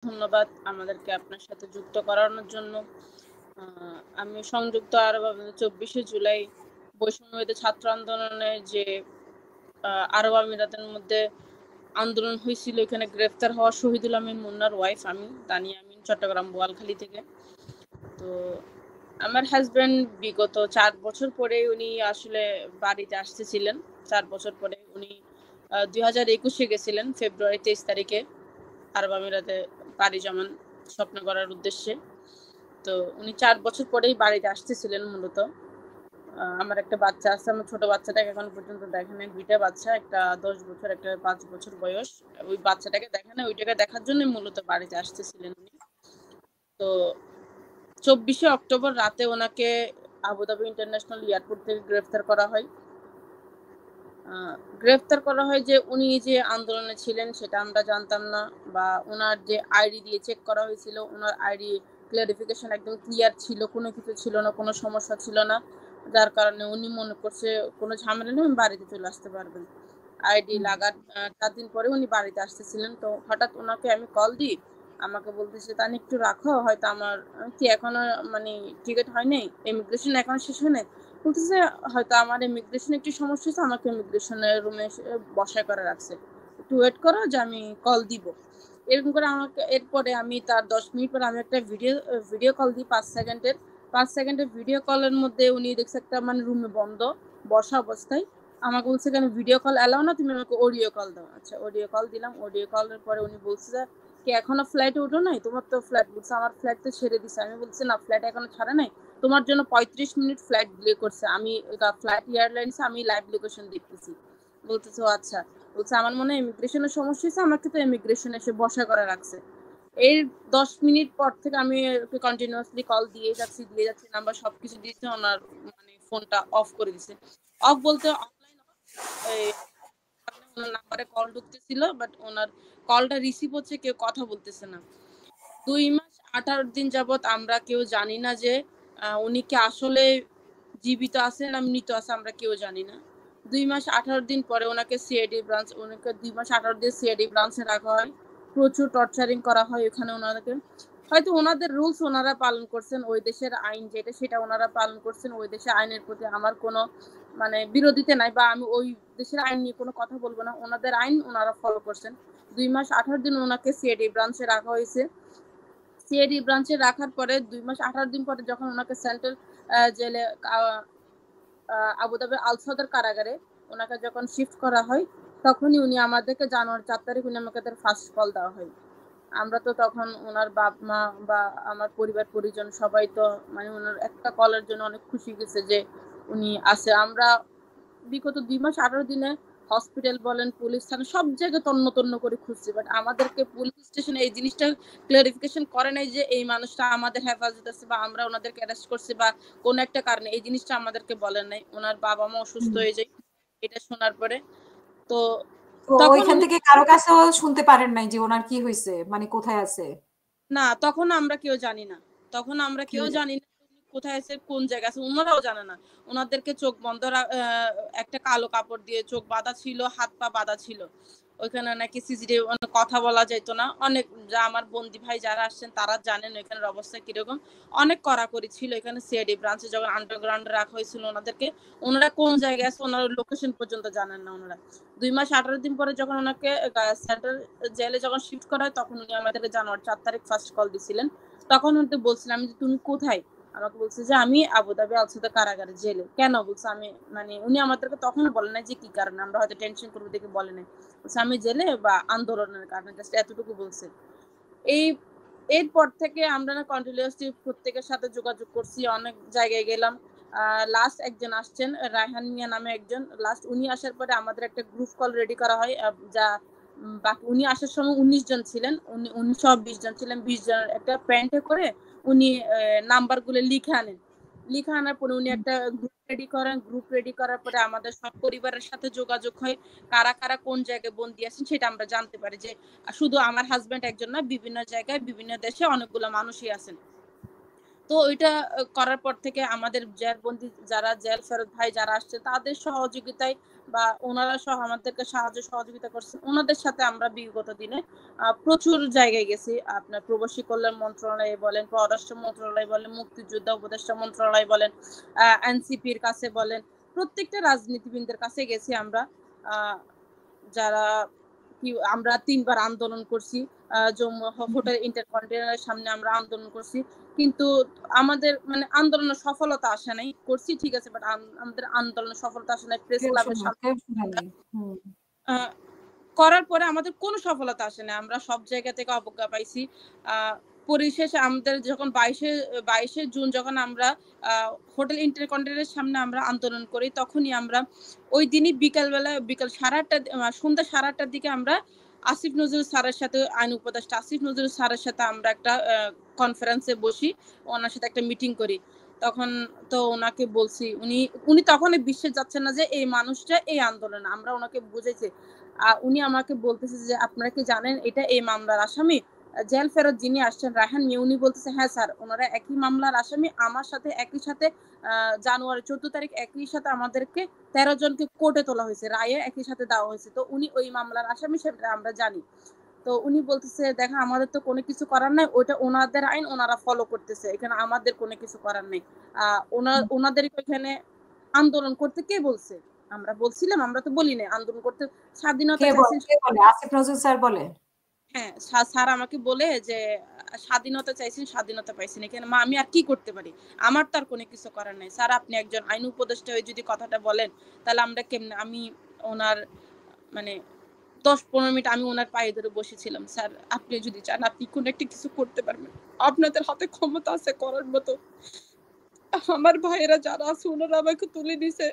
ধন্যবাদ আমাদেরকে আপনার সাথে যুক্ত করানোর জন্য। আমি সংযুক্ত আরব আমিরাতে 24শে জুলাই বৈষম্যবিরোধী ছাত্র আন্দোলনের যে আরব আমিরাতের মধ্যে আন্দোলন হয়েছিল, এখানে গ্রেফতার হওয়া শহীদুল আমিন মুন্নার ওয়াইফ আমি, তানিয়া আমিন, চট্টগ্রাম বোয়ালখালী থেকে। তো আমার হাজব্যান্ড বিগত 4 বছর পরে উনি আসলে বাড়িতে আসতেছিলেন। 4 বছর পরে উনি 2021-এ গেছিলেন ফেব্রুয়ারি 23 তারিখে আরব আমিরাতে পাড়ি জমান স্বপ্ন করার উদ্দেশ্যে। তো উনি 4 বছর পরেই বাড়িতে আসতেছিলেন মূলত। আমার একটা বাচ্চা আছে, আমার ছোট বাচ্চাটাকে এখন পর্যন্ত দেখে নাই। 2টা বাচ্চা, একটা 10 বছর, একটা 5 বছর বয়স। ওই বাচ্চাটাকে দেখে না, ওইটাকে দেখার জন্য মূলত বাড়িতে আসতেছিলেন উনি। তো 24শে অক্টোবর রাতে ওনাকে আবুধাবি ইন্টারন্যাশনাল এয়ারপোর্ট থেকে গ্রেফতার করা হয়। গ্রেফতার করা হয় যে উনি যে আন্দোলনে ছিলেন সেটা আমরা জানতাম না, বা ওনার যে আইডি দিয়ে চেক করা হয়েছিল, ওনার আইডি ক্লারিফিকেশন একদম ক্লিয়ার ছিল, কোনো কিছু ছিল না, কোনো সমস্যা ছিল না, যার কারণে উনি মনে করছে কোনো ঝামেলা নেই, বাড়িতে চলে আসতে পারবেন। আইডি লাগার 4 দিন পরে উনি বাড়িতে আসতেছিলেন। তো হঠাৎ ওনাকে আমি কল দিই, আমাকে বলতেছে তানি একটু রাখো, হয়তো আমার কি এখনো মানে টিকিট হয় নাই, ইমিগ্রেশন এখনো শেষ হয় নাই। বলতেছে হয়তো আমার ইমিগ্রেশনে একটু সমস্যা হচ্ছে, আমাকে ইমিগ্রেশনের রুমে বসায় করে রাখছে, একটু ওয়েট করো যে আমি কল দিব। এরকম করে আমাকে, এরপরে আমি তার 10 মিনিট পরে আমি একটা ভিডিও কল দিই 5 সেকেন্ডের ভিডিও কলের মধ্যে উনি দেখছে একটা মানে রুমে বন্ধ বসা অবস্থায়। আমাকে বলছে কেন ভিডিও কল অ্যালাউ না, তুমি আমাকে অডিও কল দাও। আচ্ছা, অডিও কল দিলাম। অডিও কলের পরে উনি বলছে যে কি এখনো ফ্লাইটে উঠো নাই, তোমার তো ফ্লাইট, বলছে আমার ফ্লাইট তো ছেড়ে দিছে। আমি বলছি না, ফ্লাইট এখনো ছাড়ে নাই, তোমার জন্য 35 মিনিট ফ্লাইট ডিলে করছে, আমি ফ্লাইট এয়ারলাইন্সে আমি লাইভ লোকেশন দেখতেছি। বলতেছে আচ্ছা। বলছে আমার মনে হয় ইমিগ্রেশনের সমস্যা হয়েছে, আমাকে তো ইমিগ্রেশন এসে বসা করে রাখছে। এই 10 মিনিট পর থেকে আমি কন্টিনিউয়াসলি কল দিয়ে যাচ্ছি, নাম্বার সবকিছু দিয়েছে, ওনার মানে ফোনটা অফ করে দিছে। অফ বলতে অনলাইন ওনার নাম্বারে কল ঢুকতেছিল, বাট ওনার কলটা রিসিভ হচ্ছে, কেউ কথা বলতেছে না। 2 মাস 18 দিন যাবত আমরা কেউ জানি না যে উনি কি আসলে জীবিত আছে না মৃত আছে, আমরা কেউ জানি না। 2 মাস 18 দিন পরে ওনাকে 2 মাস 18 দিন সিআইডি ব্রাঞ্চে রাখা হয়। প্রচুর টর্চারিং করা হয় ওখানে ওনাদেরকে। হয়তো ওনাদের রুলস ওনারা পালন করছেন, ওই দেশের আইন যেটা সেটা ওনারা পালন করছেন, ওই দেশের আইনের প্রতি আমার কোনো মানে বিরোধিতা নাই, বা আমি ওই দেশের আইন নিয়ে কোনো কথা বলবো না, ওনাদের আইন ওনারা ফলো করছেন। 2 মাস 18 দিন ওনাকে সিআইডি ব্রাঞ্চে রাখা হয়েছে। সিআইডি ব্রাঞ্চে রাখার পরে 2 মাস 18 দিন পরে যখন ওনাকে সেন্ট্রাল জেলে আবুধাবির আল সদর কারাগারে ওনাকে যখন শিফট করা হয়, তখনই উনি আমাদেরকে জানুয়ারি 4 তারিখ উনি আমাকে তার ফার্স্ট কল দেওয়া হয়। আমরা তো তখন ওনার বাপ মা বা আমার পরিবার পরিজন সবাই তো মানে ওনার একটা কলের জন্য অনেক খুশি গেছে যে উনি আছে। আমরা বিগত 2 মাস 18 দিনে হসপিটাল বলেন, পুলিশ থানা, সব জায়গায় তন্ন তন্ন করে খুঁজছি, বাট আমাদেরকে পুলিশ স্টেশনে এই জিনিসটা ক্লারিফিকেশন করে নাই যে এই মানুষটা আমাদের হেফাজত আছে বা আমরা ওনাদেরকে অ্যারেস্ট করছি বা কোন একটা কারণে, এই জিনিসটা আমাদেরকে বলেন নাই। ওনার বাবা মা অসুস্থ হয়ে যায় এটা শোনার পরে। তো তো তখন ওইখান উনি থেকে কারো কাছেও শুনতে পারেন নাই যে ওনার কি হয়েছে, মানে কোথায় আছে? না, তখন আমরা কেউ জানি না। তখন আমরা কেউ জানি না উনি কোথায় আছে, কোন জায়গায় আছে, ওনারাও জানে না। ওনাদেরকে চোখ বন্ধ একটা কালো কাপড় দিয়ে চোখ বাঁধা ছিল, হাত পা বাঁধা ছিল। ওইখানে নাকি সিসিটিভি কথা বলা যেত না। অনেক আমার বন্ধু ভাই যারা আসছেন তারা জানেন ওইখানের অবস্থা কিরকম। অনেক কড়াকড়ি ছিল এখানে সিআইডি ব্রাঞ্চে যখন আন্ডারগ্রাউন্ডে রাখা হয়েছিল ওনাদেরকে। ওনারা কোন জায়গায় আছে ওনার লোকেশন পর্যন্ত জানেন না ওনারা। 2 মাস 18 দিন পরে যখন ওনাকে সেন্ট্রাল জেলে যখন শিফট করা হয়, তখন উনি আমাদেরকে জানুয়ারি 4 তারিখ ফার্স্ট কল দিছিলেন। তখন উনি বলছিলাম যে তুমি কোথায়? আমাকে বলছে যে আমি আবুধাবি আল সদর কারাগারে জেলে। কেন? বলছে আমি মানে উনি আমাদেরকে তখন বলে নাই যে কি কারণে, আমরা হয়তো টেনশন করবো দেখে বলে নাই। বলছে আমি জেলে বা আন্দোলনের কারণে, জাস্ট এতটুকু বলছে। এই এরপর থেকে আমরা না কন্টিনিউয়াসলি প্রত্যেকের সাথে যোগাযোগ করছি, অনেক জায়গায় গেলাম। লাস্ট একজন আসছেন রায়হান মিয়া নামে একজন, লাস্ট উনি আসার পরে আমাদের একটা গ্রুপ কল রেডি করা হয়, যা বাকি উনি আসার সময় 19 জন ছিলেন, উনি 20 জন ছিলেন, 20 জনের একটা প্যান্টে করে উনি নাম্বারগুলো লিখে আনেন। লিখে আনার পরে উনি একটা গ্রুপ রেডি করেন। গ্রুপ রেডি করার পরে আমাদের সব পরিবারের সাথে যোগাযোগ হয়, কারা কারা কোন জায়গায় বন্দী আছেন সেটা আমরা জানতে পারি, যে শুধু আমার হাজবেন্ড একজন না, বিভিন্ন জায়গায় বিভিন্ন দেশে অনেকগুলো মানুষই আছেন। তো ওইটা করার পর থেকে আমাদের জেলবন্দি যারা জেল ফেরত ভাই যারা আসছে তাদের সহযোগিতায় বা ওনারা সহ আমাদেরকে সাহায্য সহযোগিতা করছেন। ওনাদের সাথে আমরা বিগত দিনে প্রচুর জায়গায় গেছি। আপনার প্রবাসী কল্যাণ মন্ত্রণালয়ে বলেন, পররাষ্ট্র মন্ত্রণালয় বলেন, মুক্তিযোদ্ধা উপদেষ্টা মন্ত্রণালয় বলেন, এনসিপির কাছে বলেন, প্রত্যেকটা রাজনীতিবিদদের কাছে গেছি আমরা। যারা আমরা ৩ বার আন্দোলন করছি। হোটেল ইন্টারকন্টিনেন্টালের সামনে আমরা আন্দোলন করছি। কিন্তু আমাদের মানে আন্দোলনের সফলতা আসে নাই। করছি ঠিক আছে, বাট আমাদের আন্দোলনের সফলতা আসে নাই। প্রেস ক্লাবের সামনে করার পরে আমাদের কোনো সফলতা আসে না। আমরা সব জায়গা থেকে অবজ্ঞা পাইছি। পরিশেষে আমাদের যখন ২২শে জুন যখন আমরা হোটেল ইন্টারকন্টিনেন্টালের সামনে আমরা আন্দোলন করি, তখনই আমরা ওই দিনই বিকাল ৮:৩০ সন্ধ্যা ৮:৩০টার দিকে আমরা আসিফ নজরুল স্যারের সাথে, আইন উপদেষ্টা আসিফ নজরুল স্যারের সাথে আমরা একটা কনফারেন্সে বসি, ওনার সাথে একটা মিটিং করি। তখন তো ওনাকে বলছি, উনি তখনই বিশ্বাস যাচ্ছেন না যে এই মানুষটা এই আন্দোলনে। আমরা ওনাকে বুঝাইছি। উনি আমাকে বলতেছে যে আপনারা কি জানেন এটা এই মামলার আসামি? জেল ফেরত যিনি আসছেন রায়হান মিয়া, উনি বলতেছে হ্যাঁ স্যার, ওনারা একই মামলার আসামি। আমার সাথে একই সাথে জানুয়ারি 14 তারিখ একই সাথে আমাদেরকে 13 জনকে কোর্টে তোলা হয়েছে, রায়ে একই সাথে দেওয়া হয়েছে। তো উনি ওই মামলার আসামি, সেটা আমরা জানি। তো উনি বলতেছে দেখেন আমাদের তো কোনো কিছু করার নাই, ওইটা ওনাদের আইন, ওনারা ফলো করতেছে, এখানে আমাদের কোনো কিছু করার নেই। ওনাদের এখানে আন্দোলন করতে কে বলছে? আমরা বলছিলাম? আমরা তো বলি নাই। আন্দোলন করতে স্বাধীনতা চাইছেন। আসিফ নজরুল স্যার বলে? হ্যাঁ, স্যার আমাকে বলে যে স্বাধীনতা চাইছেন, স্বাধীনতা পাইছেন। এখানে আমি আর কি করতে পারি? আমার তো আর কোনো কিছু করার নাই। স্যার আপনি একজন আইন উপদেষ্টা হয়ে যদি কথাটা বলেন, তাহলে আমরা কেমনে? আমি ওনার মানে ১০-১৫ মিনিট আমি ওনার পায়ে ধরে বসেছিলাম। স্যার আপনি যদি চান আপনি কোনো একটা কিছু করতে পারবেন। আপনাদের হাতে ক্ষমতা আছে করার মতো। আমার ভাইয়েরা যারা আছে ওনারা আমাকে তুলে নিছে।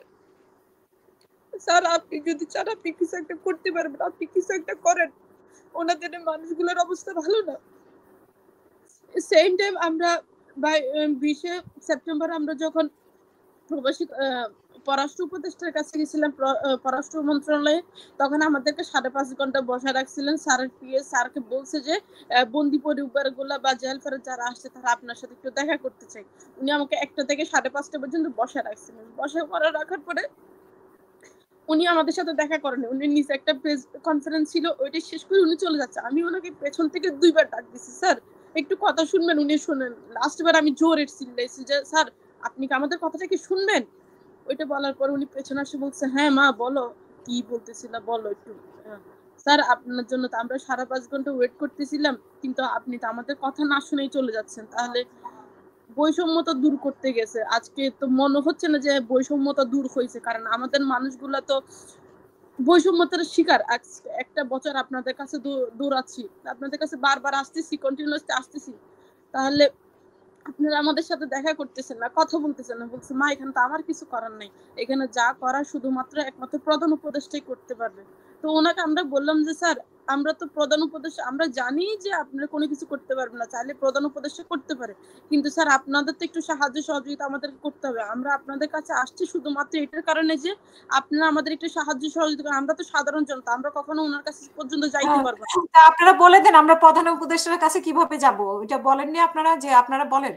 স্যার আপনি যদি চান আপনি কিছু একটা করতে পারবেন। আপনি কিছু একটা করেন। ওনাদের মানুষগুলোর অবস্থা ভালো না। সেম টাইম আমরা ২০শে সেপ্টেম্বর আমরা যখন প্রবাসী পররাষ্ট্র উপদেষ্টার কাছে গেছিলাম পররাষ্ট্র মন্ত্রণালয়ে, তখন আমাদেরকে ৫.৫ ঘন্টা বসায় রাখছিলেন। স্যারের পিএ স্যারকে বলছে যে বন্দি পরিবারগুলা বা জেল ফেরত যারা আসছে তারা আপনার সাথে একটু দেখা করতে চাই। উনি আমাকে ১টা থেকে ৫:৩০ পর্যন্ত বসায় রাখছিলেন। বসায় রাখার পরে উনি আমাদের সাথে দেখা করেনি। উনি নিচে একটা প্রেস কনফারেন্স ছিল, ওইটা শেষ করে উনি চলে যাচ্ছে। আমি ওনাকে পেছন থেকে ২ বার ডাক দিছি, স্যার একটু কথা শুনবেন? উনি শোনেন। লাস্ট বার আমি জোরে চিল্লাইছি যে স্যার আপনি কি আমাদের কথাটা কি শুনবেন? ওইটা বলার পর উনি পেছনে এসে বলছে হ্যাঁ মা বলো, কি বলতেছিলা বলো একটু। স্যার আপনার জন্য তো আমরা ৫.৫ ঘন্টা ওয়েট করতেছিলাম, কিন্তু আপনি তো আমাদের কথা না শুনেই চলে যাচ্ছেন। তাহলে বৈষম্যতা দূর করতে গেছে। আজকে তো মনে হচ্ছে না যে বৈষম্যতা দূর হইছে, কারণ আমাদের মানুষগুলা তো বৈষম্যতার শিকার। একটা বছর আপনাদের কাছে দৌড়াচ্ছি, আপনাদের কাছে বারবার আসতেছি, কন্টিনিউয়াসলি আসতেছি। তাহলে আপনারা আমাদের সাথে দেখা করতেছেন না, কথা বলতেছেন না। বলছে মা এখানে তো আমার কিছু করার নাই, এখানে যা করার শুধুমাত্র একমাত্র প্রধান উপদেষ্টাই করতে পারবে। তো ওনাকে আমরা বললাম যে স্যার আমরা তো প্রধান উপদেষ্টা, আমরা জানি যে আপনারা কোনো কিছু করতে পারবেন না, চাইলে প্রধান উপদেষ্টা করতে পারে, কিন্তু স্যার আপনাদের তো একটু সাহায্য সহযোগিতা আমাদেরকে করতে হবে। আমরা আপনাদের কাছে আসছি শুধুমাত্র এটার কারণে যে আপনারা আমাদের একটু সাহায্য সহযোগিতা করেন। আমরা তো সাধারণ জনতা, আমরা কখনো ওনার কাছে পর্যন্ত যাইতে পারবো না। আপনারা বলে দেন আমরা প্রধান উপদেষ্টার কাছে কিভাবে যাব? এটা বলেননি আপনারা? যে আপনারা বলেন।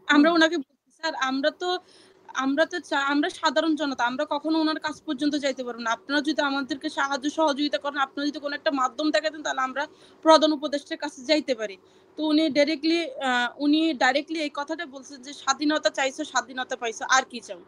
আমরা ওনাকে বলছি স্যার আমরা সাধারণ জনতা, আমরা কখনো ওনার কাছ পর্যন্ত যাইতে পারবো না। আপনারা যদি আমাদেরকে সাহায্য সহযোগিতা করেন, আপনারা যদি কোনো একটা মাধ্যম দেখাতেন, তাহলে আমরা প্রধান উপদেষ্টার কাছে যাইতে পারি। তো উনি ডাইরেক্টলি এই কথাটা বলছেন যে স্বাধীনতা চাইছো, স্বাধীনতা পাইছো, আর কি চাও?